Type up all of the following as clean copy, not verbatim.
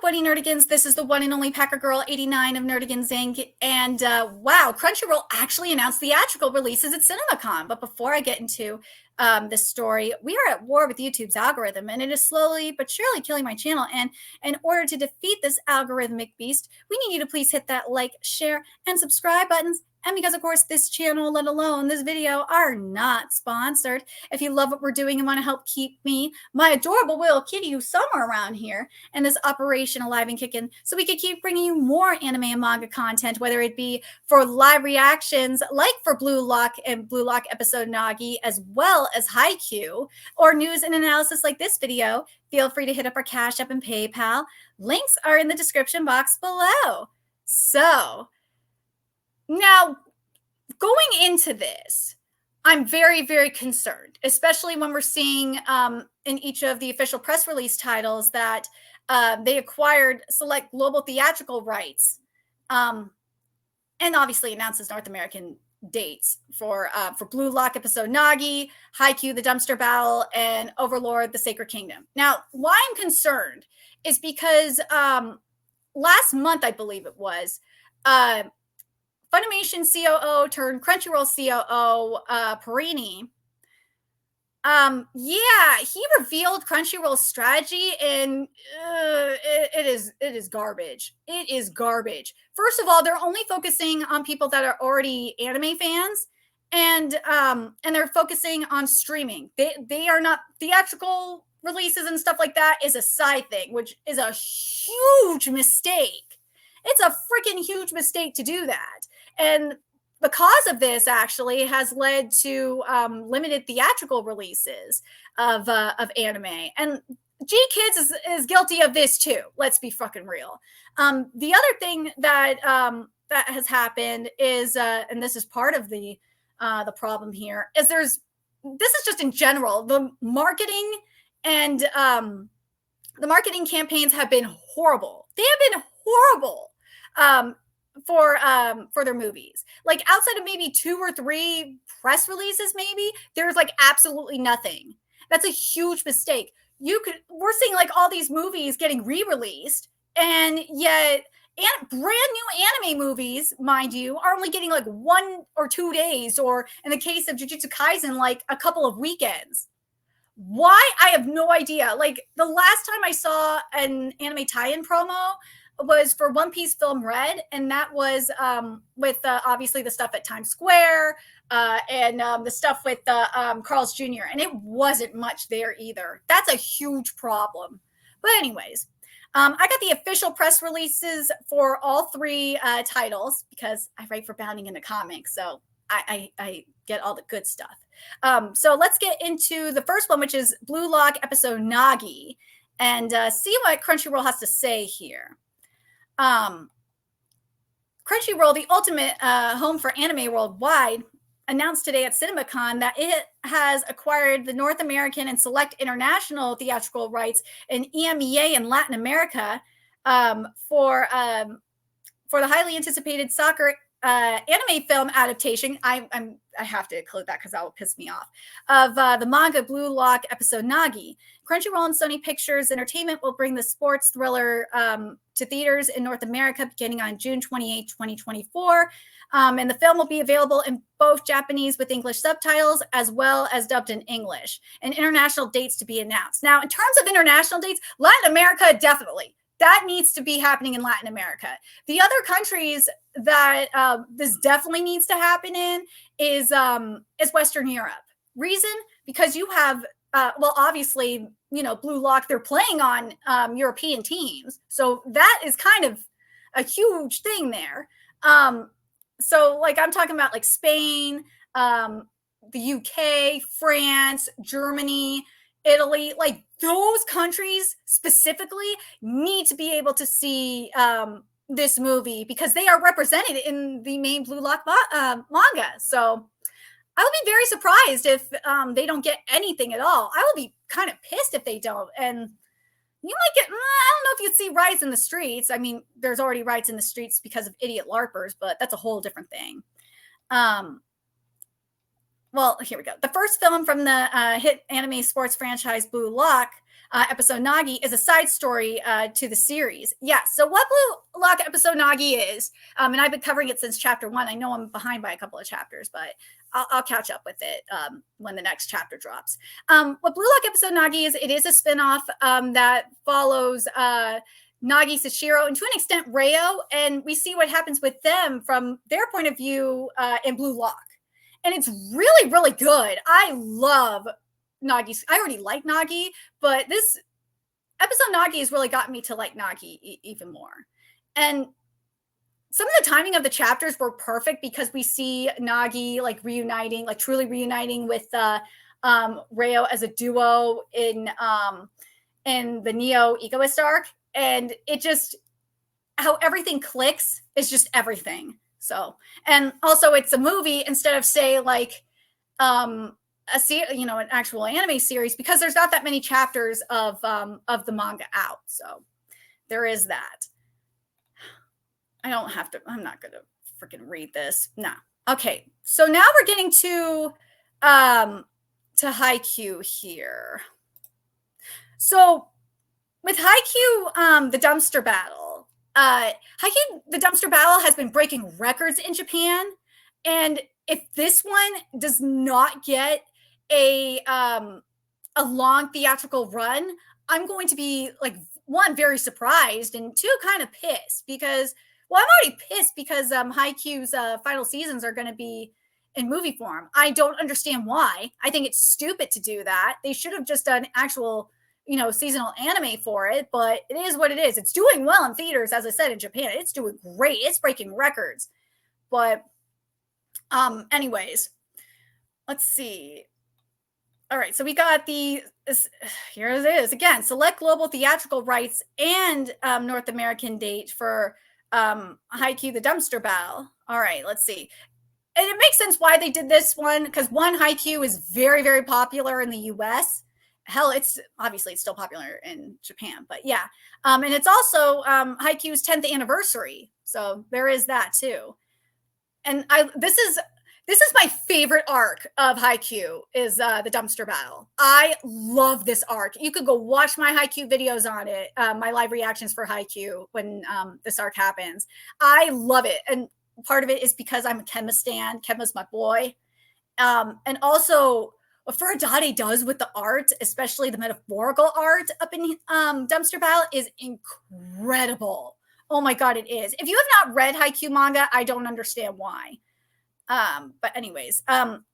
up, Bunny Nerdigans? This is the one and only Packer Girl 89 of Nerdigans Inc. And wow, Crunchyroll actually announced theatrical releases at CinemaCon. But before I get into this story, we are at war with YouTube's algorithm, and it is slowly but surely killing my channel. And in order to defeat this algorithmic beast, we need you to please hit that like, share, and subscribe buttons. And because, of course, this channel, let alone this video, are not sponsored. If you love what we're doing and want to help keep me, my adorable little kitty, who's somewhere around here, and this operation alive and kicking, so we could keep bringing you more anime and manga content, whether it be for live reactions, like for Blue Lock and Blue Lock episode NAGI, as well as Haikyu, or news and analysis like this video, feel free to hit up our Cash App and PayPal. Links are in the description box below. So, now, going into this, I'm very, very concerned, especially when we're seeing in each of the official press release titles that they acquired select global theatrical rights, and obviously announces North American dates for Blue Lock episode NAGI, Haikyu, the Dumpster Battle, and Overlord, the Sacred Kingdom. Now, why I'm concerned is because last month, I believe it was, Funimation COO turned Crunchyroll COO, Perini. He revealed Crunchyroll's strategy, and it is garbage. It is garbage. First of all, they're only focusing on people that are already anime fans, and they're focusing on streaming. They are not theatrical releases and stuff like that is a side thing, which is a huge mistake. It's a freaking huge mistake to do that. And the cause of this actually has led to limited theatrical releases of anime. And G-Kids is guilty of this too. Let's be fucking real. The other thing that that has happened is, and this is part of the problem here, is this is just in general, the marketing and the marketing campaigns have been horrible. They have been horrible. For their movies, like outside of maybe 2 or 3 press releases, maybe there's like absolutely nothing. That's a huge mistake. We're seeing like all these movies getting re-released, and yet brand new anime movies, mind you, are only getting like 1 or 2 days, or in the case of Jujutsu Kaisen, like a couple of weekends. Why? I have no idea. Like the last time I saw an anime tie-in promo was for One Piece Film Red, and that was with obviously the stuff at Times Square and the stuff with Carl's Jr., and it wasn't much there either. That's a huge problem. But anyways, I got the official press releases for all 3 titles because I write for Bounding in the Comics, so I get all the good stuff. So let's get into the first one, which is Blue Lock episode NAGI, and see what Crunchyroll has to say here. Crunchyroll, the ultimate home for anime worldwide, announced today at CinemaCon that it has acquired the North American and select international theatrical rights in EMEA and Latin America for the highly anticipated soccer anime film adaptation. I have to include that because that will piss me off. Of the manga Blue Lock episode NAGI. Crunchyroll and Sony Pictures Entertainment will bring the sports thriller to theaters in North America beginning on June 28, 2024. And the film will be available in both Japanese with English subtitles as well as dubbed in English. And international dates to be announced. Now, in terms of international dates, Latin America, definitely. That needs to be happening in Latin America. The other countries that this definitely needs to happen in is Western Europe. Reason? Because you have, well, obviously, you know, Blue Lock, they're playing on European teams. So that is kind of a huge thing there. So, like, I'm talking about, like, Spain, the UK, France, Germany, Italy, like, those countries specifically need to be able to see this movie because they are represented in the main Blue Lock manga. So I would be very surprised if they don't get anything at all. I will be kind of pissed if they don't. And you might get, I don't know if you'd see riots in the streets. I mean, there's already riots in the streets because of idiot LARPers, but that's a whole different thing. Well, here we go. The first film from the hit anime sports franchise Blue Lock episode Nagi is a side story to the series. Yeah, so what Blue Lock episode Nagi is, and I've been covering it since chapter 1. I know I'm behind by a couple of chapters, but I'll catch up with it when the next chapter drops. What Blue Lock episode Nagi is, it is a spinoff that follows Nagi, Sashiro, and to an extent Reo, and we see what happens with them from their point of view in Blue Lock. And it's really, really good. I love Nagi. I already like Nagi, but this episode Nagi has really gotten me to like Nagi even more. And some of the timing of the chapters were perfect because we see Nagi like reuniting, like truly reuniting with Reo as a duo in the Neo Egoist arc. And it just, how everything clicks is just everything. So, and also it's a movie instead of say like an actual anime series, because there's not that many chapters of the manga out. So there is that. I'm not going to freaking read this. No. Okay. So now we're getting to Haikyu here. So with Haikyu, the dumpster battle, Haikyu, the dumpster battle has been breaking records in Japan. And if this one does not get a long theatrical run, I'm going to be like, one, very surprised, and two, kind of pissed because, well, I'm already pissed because Haikyuu's final seasons are going to be in movie form. I don't understand why. I think it's stupid to do that. They should have just done actual, seasonal anime for it, but it is what it is. It's doing well in theaters, as I said, in Japan. It's doing great. It's breaking records. But anyways, let's see. All right, so we got here it is again, select global theatrical rights and North American date for Haikyu the Dumpster Battle. All right, let's see. And it makes sense why they did this one, because one, Haikyu is very, very popular in the US. Hell, it's still popular in Japan, but yeah. And it's also Haikyuu's 10th anniversary. So there is that too. And this is my favorite arc of Haikyu is the dumpster battle. I love this arc. You could go watch my Haikyu videos on it, my live reactions for Haikyu when this arc happens. I love it. And part of it is because I'm a Kenma stan. Kenma's my boy. And also what Furadade does with the art, especially the metaphorical art up in Dumpster Battle, is incredible. Oh my God, it is. If you have not read Haikyu manga, I don't understand why. But anyways,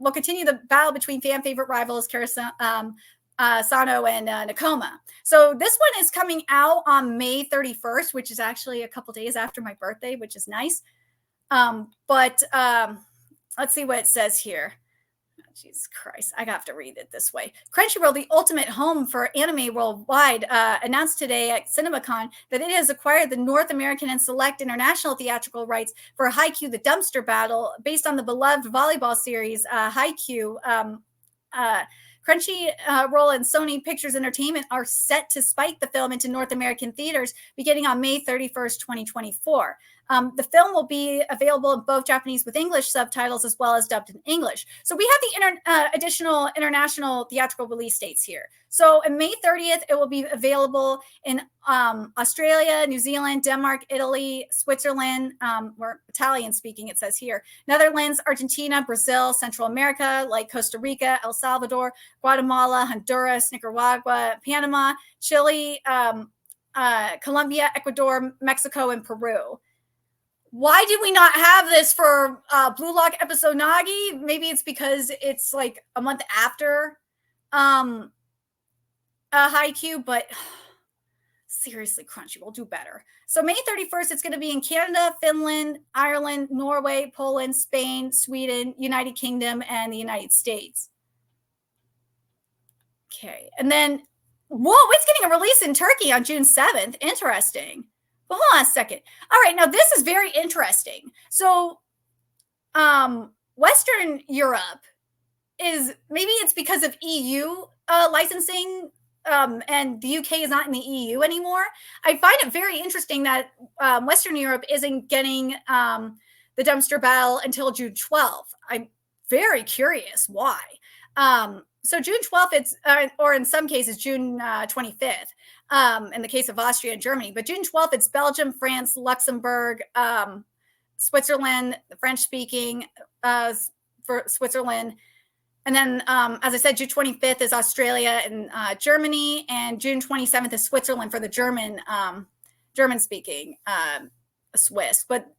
we'll continue the battle between fan favorite rivals Sano and Nakoma. So this one is coming out on May 31st, which is actually a couple days after my birthday, which is nice. But let's see what it says here. Jesus Christ, I have to read it this way. Crunchyroll, the ultimate home for anime worldwide, announced today at CinemaCon that it has acquired the North American and select international theatrical rights for Haikyu the Dumpster Battle, based on the beloved volleyball series Haikyu. Crunchyroll and Sony Pictures Entertainment are set to spike the film into North American theaters beginning on May 31st, 2024. The film will be available in both Japanese with English subtitles as well as dubbed in English. So we have the additional international theatrical release dates here. So on May 30th, it will be available in Australia, New Zealand, Denmark, Italy, Switzerland, or Italian speaking, it says here, Netherlands, Argentina, Brazil, Central America, like Costa Rica, El Salvador, Guatemala, Honduras, Nicaragua, Panama, Chile, Colombia, Ecuador, Mexico, and Peru. Why did we not have this for Blue Lock episode Nagi? Maybe it's because it's like a month after Haikyu, but seriously, Crunchyroll, do better. So May 31st, it's going to be in Canada, Finland, Ireland, Norway, Poland, Spain, Sweden, United Kingdom, and the United States. Okay, and then, whoa, it's getting a release in Turkey on June 7th. Interesting. Well, hold on a second. All right, now this is very interesting. So Western Europe is, maybe it's because of EU licensing, and the UK is not in the EU anymore. I find it very interesting that Western Europe isn't getting the dumpster battle until June 12th. I'm very curious why. So June 12th, it's or in some cases June 25th. In the case of Austria and Germany, but June 12th, it's Belgium, France, Luxembourg, Switzerland, the French speaking for Switzerland. And then, as I said, June 25th is Australia and Germany, and June 27th is Switzerland for the German speaking Swiss. But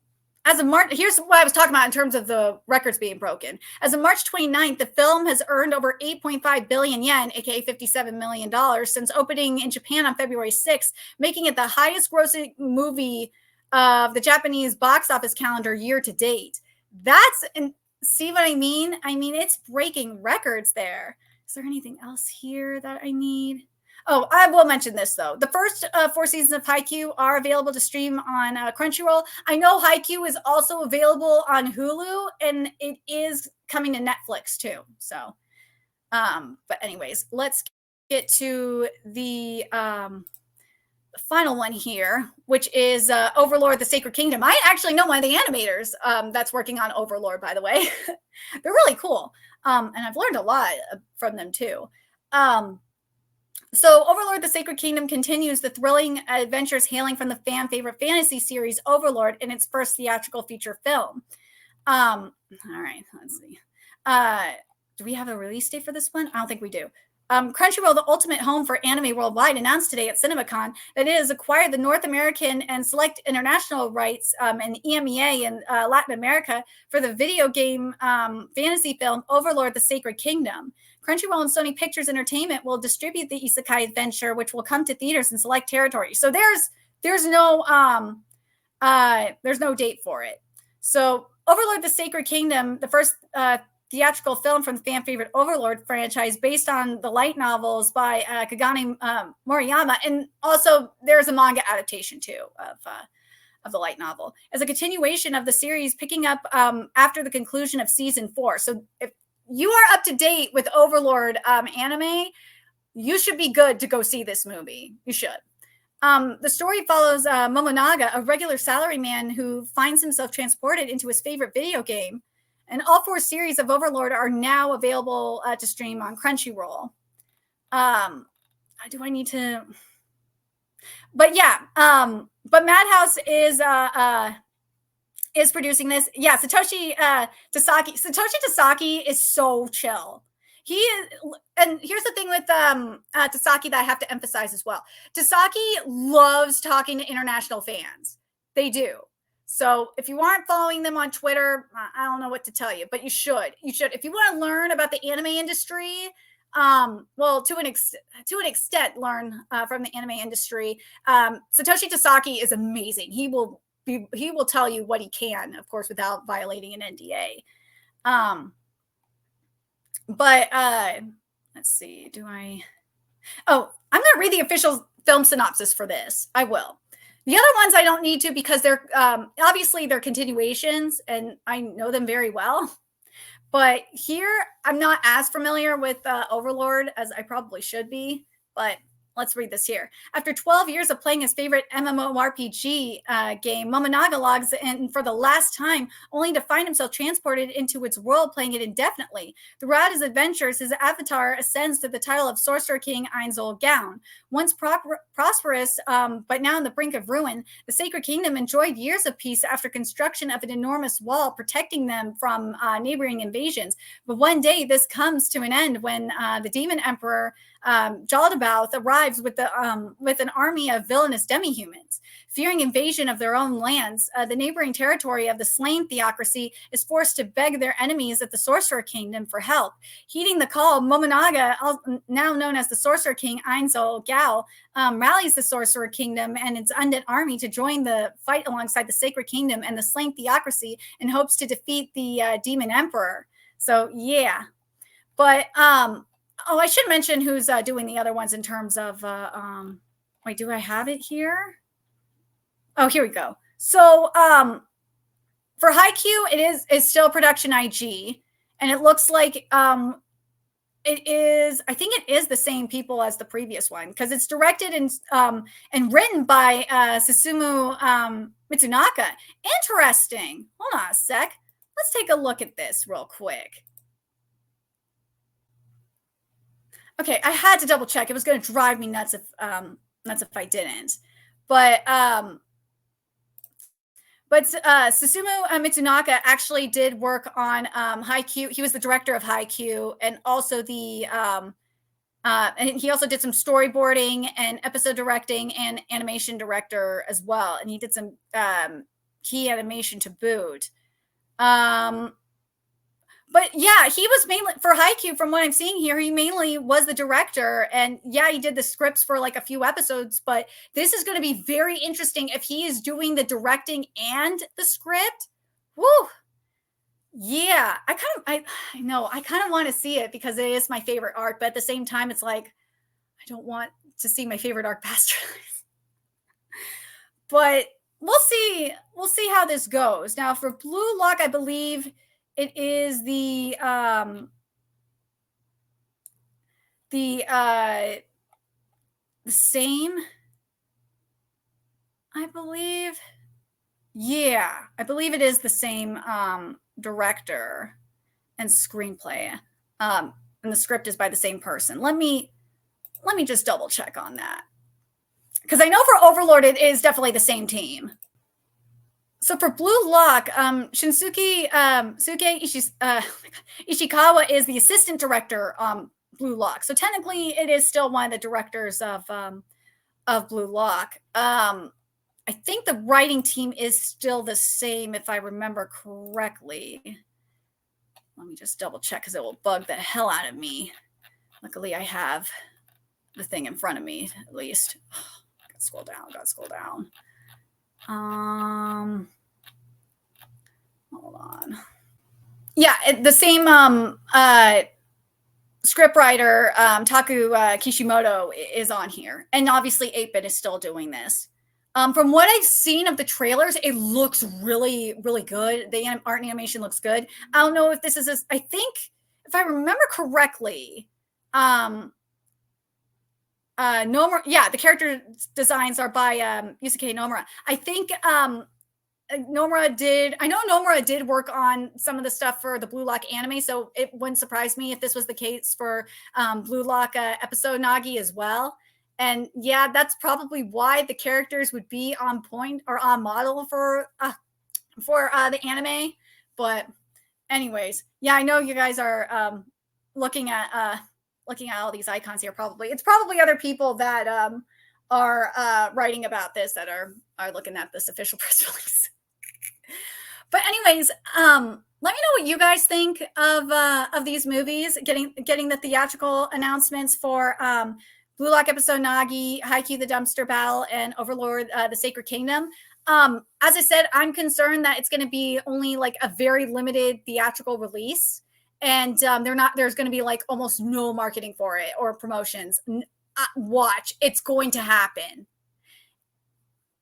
as of March, here's what I was talking about in terms of the records being broken. As of March 29th, the film has earned over 8.5 billion yen, aka $57 million, since opening in Japan on February 6th, making it the highest grossing movie of the Japanese box office calendar year to date. See what I mean? I mean, it's breaking records there. Is there anything else here that I need? Oh, I will mention this, though. The first 4 seasons of Haikyu are available to stream on Crunchyroll. I know Haikyu is also available on Hulu, and it is coming to Netflix, too. So, but anyways, let's get to the final one here, which is Overlord, the Sacred Kingdom. I actually know one of the animators that's working on Overlord, by the way. They're really cool. And I've learned a lot from them, too. So Overlord, the Sacred Kingdom continues the thrilling adventures hailing from the fan favorite fantasy series Overlord in its first theatrical feature film. All right, let's see. Do we have a release date for this one? I don't think we do. Crunchyroll, the ultimate home for anime worldwide, announced today at CinemaCon that it has acquired the North American and select international rights and EMEA in Latin America for the video game fantasy film Overlord, the Sacred Kingdom. Crunchyroll and Sony Pictures Entertainment will distribute the isekai adventure, which will come to theaters in select territories. So there's no date for it. So Overlord, the Sacred Kingdom, the first theatrical film from the fan favorite Overlord franchise, based on the light novels by Kagane Moriyama, and also there's a manga adaptation too of the light novel, as a continuation of the series, picking up after the conclusion of season 4. So if you are up to date with Overlord anime, you should be good to go see this movie. You should. The story follows Momonaga, a regular salaryman who finds himself transported into his favorite video game. And all 4 series of Overlord are now available to stream on Crunchyroll. Do I need to? But yeah, but Madhouse is producing this. Yeah, Satoshi Tasaki is so chill. He is, and here's the thing with Tasaki that I have to emphasize as well. Tasaki loves talking to international fans. They do. So if you aren't following them on Twitter, I don't know what to tell you, but you should. You should. If you want to learn about the anime industry, well, to an extent, learn from the anime industry. Satoshi Tasaki is amazing. He will tell you what he can, of course, without violating an NDA. But let's see. Oh, I'm going to read the official film synopsis for this. I will. The other ones I don't need to, because they're obviously they're continuations and I know them very well. But here, I'm not as familiar with Overlord as I probably should be. But let's read this here. After 12 years of playing his favorite MMORPG game, Momonaga logs in for the last time, only to find himself transported into its world, playing it indefinitely. Throughout his adventures, his avatar ascends to the title of Sorcerer King Ainzol Gaon. Once prosperous, but now on the brink of ruin, the Sacred Kingdom enjoyed years of peace after construction of an enormous wall protecting them from neighboring invasions. But one day, this comes to an end when the Demon Emperor Jaldabaoth arrives with an army of villainous demi-humans. Fearing invasion of their own lands, the neighboring territory of the slain theocracy is forced to beg their enemies at the Sorcerer Kingdom for help. Heeding the call, Momonaga, now known as the Sorcerer King Ainzol Gao, rallies the Sorcerer Kingdom and its undead army to join the fight alongside the Sacred Kingdom and the slain theocracy in hopes to defeat the Demon Emperor. So, yeah. But, oh, I should mention who's doing the other ones in terms of, wait, do I have it here? Oh, here we go. So for Haikyu, it's still production IG, and it looks like it is, I think it is the same people as the previous one, because it's directed and written by Susumu Mitsunaka. Interesting. Hold on a sec. Let's take a look at this real quick. Okay, I had to double check. It was going to drive me nuts if I didn't. But Susumu Mitsunaka actually did work on Haikyu. He was the director of Haikyu, and also and he also did some storyboarding and episode directing and animation director as well. And he did some key animation to boot. But yeah, he was mainly for Haikyu. From what I'm seeing here, he mainly was the director, and yeah, he did the scripts for like a few episodes. But this is going to be very interesting if he is doing the directing and the script. Woo! Yeah, I know I kind of want to see it because it is my favorite arc, but at the same time, it's like I don't want to see my favorite arc bastardized. But we'll see how this goes. Now for Blue Lock, I believe it is the same, I believe. Yeah, I believe it is the same director and screenplay. And the script is by the same person. Let me just double check on that. Because I know for Overlord it is definitely the same team. So for Blue Lock, Shinsuke Ishikawa is the assistant director Blue Lock. So technically it is still one of the directors of Blue Lock. I think the writing team is still the same if I remember correctly. Let me just double check because it will bug the hell out of me. Luckily I have the thing in front of me at least. Gotta scroll down. Hold on. Yeah, the same scriptwriter Taku Kishimoto is on here, and obviously 8-Bit is still doing this. From what I've seen of the trailers, it looks really, really good. The art and animation looks good. I don't know if this is. I think if I remember correctly, Nomura. Yeah, the character designs are by Yusuke Nomura. I think Nomura did work on some of the stuff for the Blue Lock anime, so it wouldn't surprise me if this was the case for Blue Lock episode Nagi as well. And yeah, that's probably why the characters would be on point or on model for the anime. But anyways, yeah, I know you guys are looking at all these icons here. It's probably other people that are writing about this that are looking at this official press release. But anyways, let me know what you guys think of these movies. Getting the theatrical announcements for Blue Lock episode Nagi, Haikyu the Dumpster Battle, and Overlord the Sacred Kingdom. As I said, I'm concerned that it's going to be only like a very limited theatrical release, and there's going to be like almost no marketing for it or promotions. Watch, it's going to happen.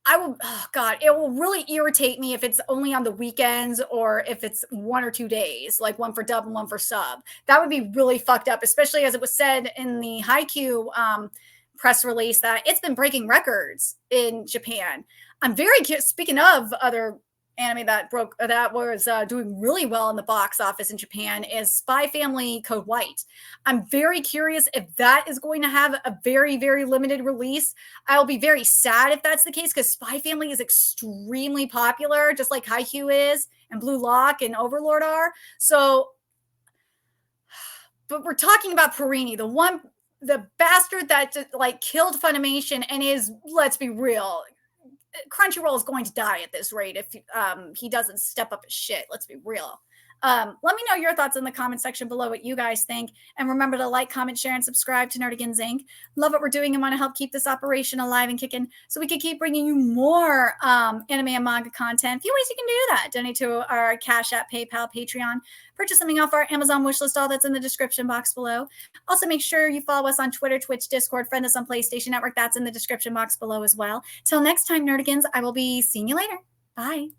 It will really irritate me if it's only on the weekends or if it's 1 or 2 days, like one for dub and one for sub. That would be really fucked up, especially as it was said in the Haikyu press release that it's been breaking records in Japan. I'm very curious, speaking of other anime that was doing really well in the box office in Japan, is Spy Family Code White. I'm very curious if that is going to have a very, very limited release. I'll be very sad if that's the case because Spy Family is extremely popular, just like Haikyu is and Blue Lock and Overlord are. So, but we're talking about Perini, the bastard that like killed Funimation and is, let's be real, Crunchyroll is going to die at this rate if he doesn't step up his shit. Let's be real. Let me know your thoughts in the comment section below what you guys think. And remember to like, comment, share, and subscribe to Nerdigans Inc. Love what we're doing and want to help keep this operation alive and kicking so we can keep bringing you more anime and manga content. A few ways you can do that. Donate to our Cash App, PayPal, Patreon. Purchase something off our Amazon wishlist, all that's in the description box below. Also, make sure you follow us on Twitter, Twitch, Discord, friend us on PlayStation Network. That's in the description box below as well. Till next time, Nerdigans, I will be seeing you later. Bye.